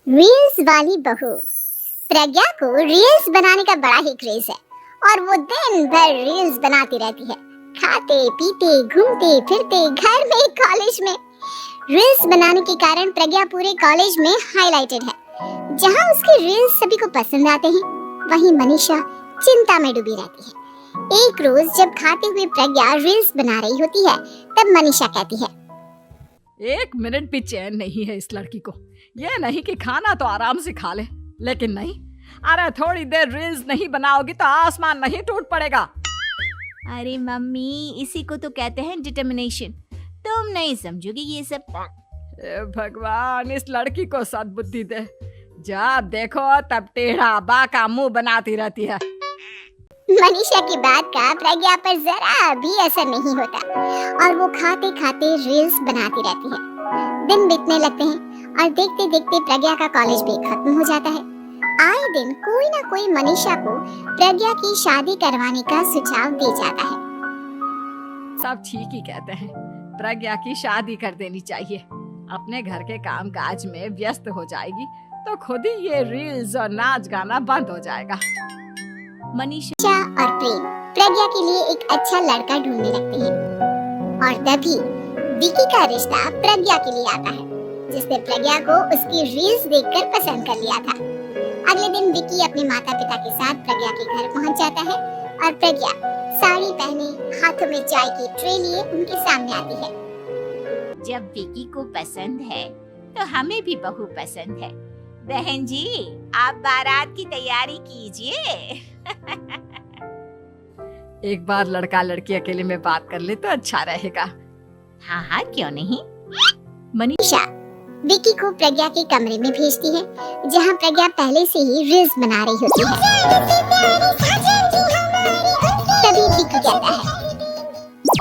Reels वाली बहू। प्रज्ञा को रील्स बनाने का बड़ा ही क्रेज है और वो दिन भर रील्स बनाती रहती है। खाते पीते घूमते फिरते घर में कॉलेज में रील्स बनाने के कारण प्रज्ञा पूरे कॉलेज में हाईलाइटेड है। जहां उसके रील्स सभी को पसंद आते हैं, वहीं मनीषा चिंता में डूबी रहती है। एक रोज जब खाते हुए प्रज्ञा रील्स बना रही होती है, तब मनीषा कहती है, एक मिनट भी चैन नहीं है इस लड़की को। ये नहीं कि खाना तो आराम से खा ले, लेकिन नहीं, अरे थोड़ी देर रील्स नहीं बनाओगी तो आसमान नहीं टूट पड़ेगा। अरे मम्मी, इसी को तो कहते हैं डिटर्मिनेशन। तुम नहीं समझोगी ये सब। हे भगवान, इस लड़की को सद्बुद्धि दे। जब देखो तब टेढ़ा बाका मुंह बनाती रहती है। मनीषा की बात का प्रज्ञा पर जरा भी असर नहीं होता और वो खाते खाते रील्स बनाती रहती है। दिन बीतने लगते हैं और देखते देखते प्रज्ञा का कॉलेज भी खत्म हो जाता है। आए दिन कोई ना कोई मनीषा को प्रज्ञा की शादी करवाने का सुझाव दे जाता है। सब ठीक ही कहते हैं, प्रज्ञा की शादी कर देनी चाहिए। अपने घर के काम काज में व्यस्त हो जाएगी तो खुद ही ये रील्स और नाच गाना बंद हो जाएगा। मनीषा और प्रेम प्रज्ञा के लिए एक अच्छा लड़का ढूंढने लगते हैं और तभी विकी का रिश्ता प्रज्ञा के लिए आता है, जिसने प्रज्ञा को उसकी रील्स देखकर पसंद कर लिया था। अगले दिन विकी अपने माता पिता के साथ प्रज्ञा के घर पहुंच जाता है और प्रज्ञा साड़ी पहने हाथों में चाय की ट्रे लिए उनके सामने आती है। जब विकी को पसंद है तो हमें भी बहू पसंद है। बहन जी, आप बारात की तैयारी कीजिए। एक बार लड़का लड़की अकेले में बात कर ले तो अच्छा रहेगा। हाँ हाँ, क्यों नहीं। मनीषा विकी को प्रज्ञा के कमरे में भेजती है, जहाँ प्रज्ञा पहले से ही रील्स बना रही होती है। तभी विकी कहता है,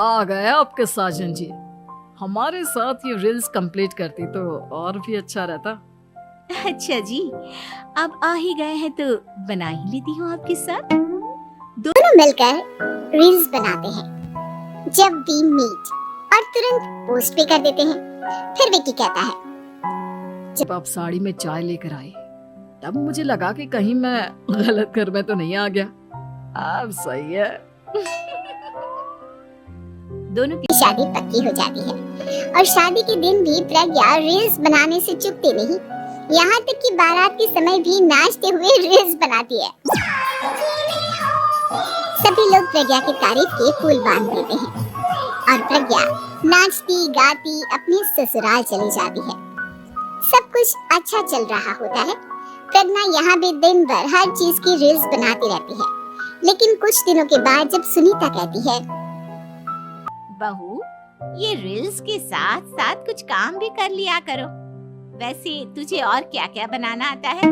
आ गए आपके साजन जी। हमारे साथ ये रील्स कंप्लीट करती तो और भी अच्छा रहता। अच्छा जी, अब आ ही गए हैं तो बना ही लेती हूँ आपके साथ। दोनों मिलकर रील्स बनाते हैं। जब वी मीट और तुरंत पोस्ट भी कर देते हैं। फिर विकी कहता है, जब आप साड़ी में चाय लेकर आई तब मुझे लगा कि कहीं मैं गलत घर में तो नहीं आ गया। अब सही है। दोनों की शादी पक्की हो जाती है और शादी के दिन भी प्रज्ञा रील्स बनाने से चूकती नहीं। यहाँ तक कि बारात के समय भी नाचते हुए रील्स बनाती है। सभी लोग प्रज्ञा की तारीफ के फूल बांध देते हैं और प्रज्ञा नाचती गाती अपने ससुराल चली जाती है। सब कुछ अच्छा चल रहा होता है। प्रज्ञा यहाँ भी दिन भर हर चीज की रील्स बनाती रहती है। लेकिन कुछ दिनों के बाद जब सुनीता कहती है, बहू, ये रील्स के साथ साथ कुछ काम भी कर लिया करो। वैसे तुझे और क्या क्या बनाना आता है?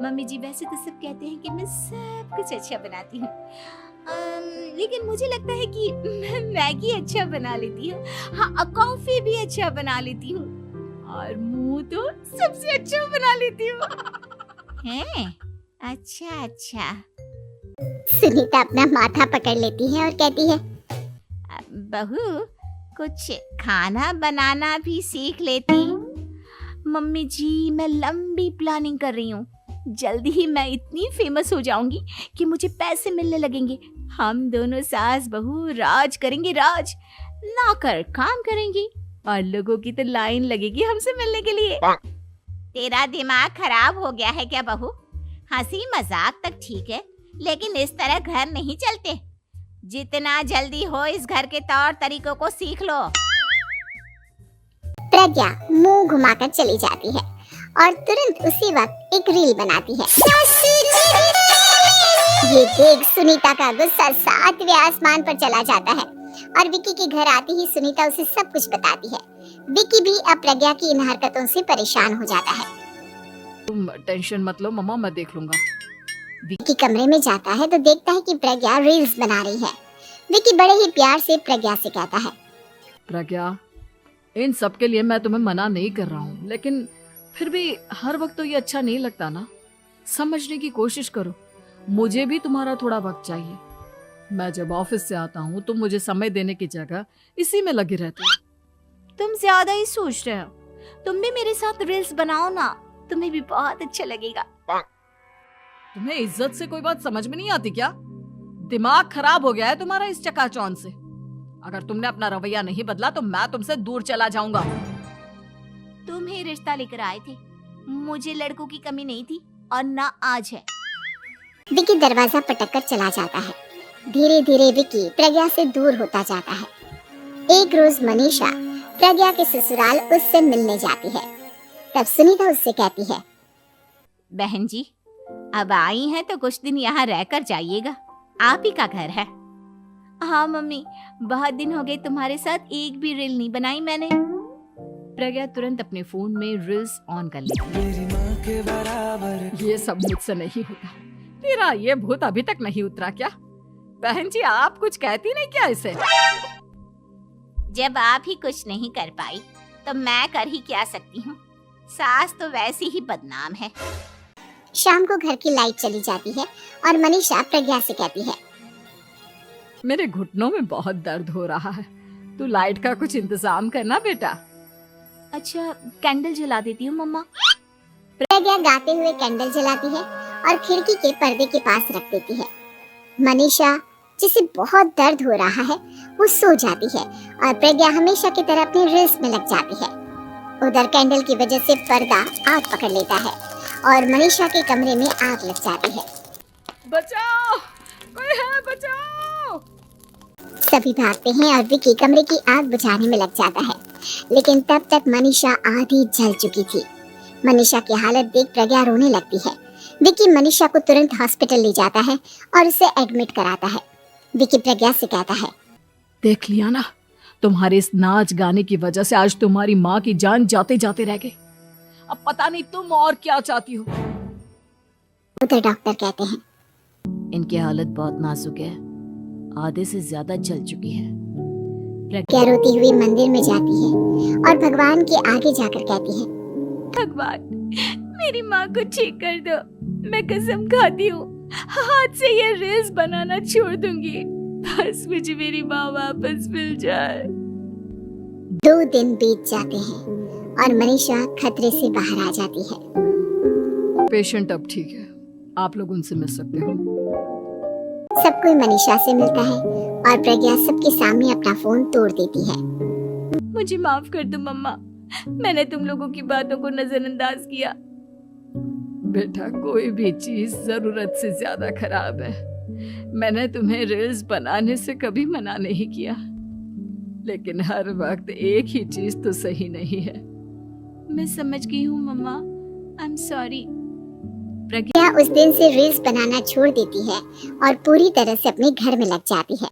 मम्मी जी, वैसे तो सब कहते हैं कि मैं सब कुछ अच्छा बनाती हूँ, लेकिन मुझे लगता है कि मैं मैगी अच्छा बना लेती हूँ। हाँ, कॉफी भी अच्छा बना लेती हूँ और मुंह तो सबसे अच्छा बना लेती हूँ। हैं? अच्छा अच्छा। सुनीता अपना माथा पकड़ लेती है और कहती है, बहू, कुछ खाना बनाना भी सीख लेती। मम्मी जी, मैं लंबी प्लानिंग कर रही हूँ। जल्दी ही मैं इतनी फेमस हो जाऊंगी कि मुझे पैसे मिलने लगेंगे। हम दोनों सास बहू राज करेंगे, राज नौकर काम करेंगे और लोगों की तो लाइन लगेगी हमसे मिलने के लिए। तेरा दिमाग खराब हो गया है क्या बहू? हंसी मजाक तक ठीक है, लेकिन इस तरह घर नहीं चलते। जितना जल्दी हो इस घर के तौर तरीकों को सीख लो। प्रज्ञा मुंह घुमाकर चली जाती है और तुरंत उसी वक्त एक रील बनाती है। ये देख सुनीता का गुस्सा 7वें आसमान पर चला जाता है और विकी के घर आते ही सुनीता उसे सब कुछ बताती है। विकी भी अब प्रज्ञा की इन हरकतों से परेशान हो जाता है। तुम टेंशन मत लो मम्मा, मैं देख लूंगा। विकी कमरे में जाता है तो देखता है कि प्रज्ञा रील्स बना रही है। विकी बड़े ही प्यार से प्रज्ञा से कहता है, प्रज्ञा, इन सब के लिए मैं तुम्हें मना नहीं कर रहा हूँ, लेकिन फिर भी हर वक्त तो ये अच्छा नहीं लगता ना। समझने की कोशिश करो, मुझे भी तुम्हारा थोड़ा वक्त चाहिए। मैं जब ऑफिस से आता हूँ तो मुझे समय देने की जगह इसी में लगी रहती है। तुम ज्यादा ही सोच रहे हो। तुम भी मेरे साथ रील्स बनाओ ना, तुम्हें भी बहुत अच्छा लगेगा। तुम्हें इज्जत से कोई बात समझ में नहीं आती क्या? दिमाग खराब हो गया है तुम्हारा इस चकाचौंध से। अगर तुमने अपना रवैया नहीं बदला तो मैं तुमसे दूर चला जाऊंगा। तुम ही रिश्ता लेकर आए थे, मुझे लड़कों की कमी नहीं थी और ना आज है। विकी दरवाजा पटककर चला जाता है। धीरे धीरे विकी प्रज्ञा से दूर होता जाता है। एक रोज मनीषा प्रज्ञा के ससुराल उससे मिलने जाती है। तब सुनीता उससे कहती है, बहन जी, अब आई हैं तो कुछ दिन यहाँ रहकर जाइएगा, आप ही का घर है। हाँ मम्मी, बहुत दिन हो गए तुम्हारे साथ एक भी रील नहीं बनाई मैंने। प्रज्ञा तुरंत अपने फोन में रील्स ऑन कर लेती है। ये सब मुझसे नहीं होगा। तेरा ये भूत अभी तक नहीं उतरा क्या? बहन जी, आप कुछ कहती नहीं क्या इसे? जब आप ही कुछ नहीं कर पाई तो मैं कर ही क्या सकती हूँ। सास तो वैसी ही बदनाम है। शाम को घर की लाइट चली जाती है और मनीषा प्रज्ञा से कहती है, मेरे घुटनों में बहुत दर्द हो रहा है, तू लाइट का कुछ इंतजाम करना बेटा। अच्छा, कैंडल जला देती हूँ मम्मा। प्रज्ञा गाते हुए कैंडल जलाती है और खिड़की के पर्दे के पास रख देती है। मनीषा, जिसे बहुत दर्द हो रहा है, वो सो जाती है और प्रज्ञा हमेशा की तरह अपनी रील्स में लग जाती है। उधर कैंडल की वजह से पर्दा आग पकड़ लेता है और मनीषा के कमरे में आग लग जाती है। बचाओ, कोई है, बचाओ। सभी भागते हैं और विकी कमरे की आग बुझाने में लग जाता है, लेकिन तब तक मनीषा आधी जल चुकी थी। मनीषा की हालत देख प्रज्ञा रोने लगती है। विकी मनीषा को तुरंत हॉस्पिटल ले जाता है और उसे एडमिट कराता है। विकी प्रज्ञा से कहता है, देख लिया ना, तुम्हारे इस नाच गाने की वजह से आज तुम्हारी माँ की जान जाते जाते रह गई। अब पता नहीं तुम और क्या चाहती हो। उधर डॉक्टर कहते हैं, इनकी हालत बहुत नाजुक है, आधे से ज्यादा जल चुकी है। प्रज्ञा रोती हुई मंदिर में जाती है और भगवान के आगे जाकर कहती है, भगवान, मेरी माँ को ठीक कर दो। मैं कसम खाती हूँ हाथ से ये रील्स बनाना छोड़ दूंगी, बस मुझे मेरी माँ वापस मिल जाए। 2 दिन बीत जाते हैं और मनीषा खतरे से बाहर आ जाती है। पेशेंट अब ठीक है, आप लोग उनसे मिल सकते हो। सब कोई मनीषा से मिलता है और प्रज्ञा सबके सामने अपना फोन तोड़ देती है। मुझे माफ कर दो मम्मा, मैंने तुम लोगों की बातों को नजरअंदाज किया। बेटा, कोई भी चीज जरूरत से ज्यादा खराब है। मैंने तुम्हें रील्स बनाने से कभी मना नहीं किया, लेकिन हर वक्त एक ही चीज तो सही नहीं है। मैं समझ गई हूँ मम्मा, आई एम सॉरी। प्रज्ञा उस दिन से रील्स बनाना छोड़ देती है और पूरी तरह से अपने घर में लग जाती है।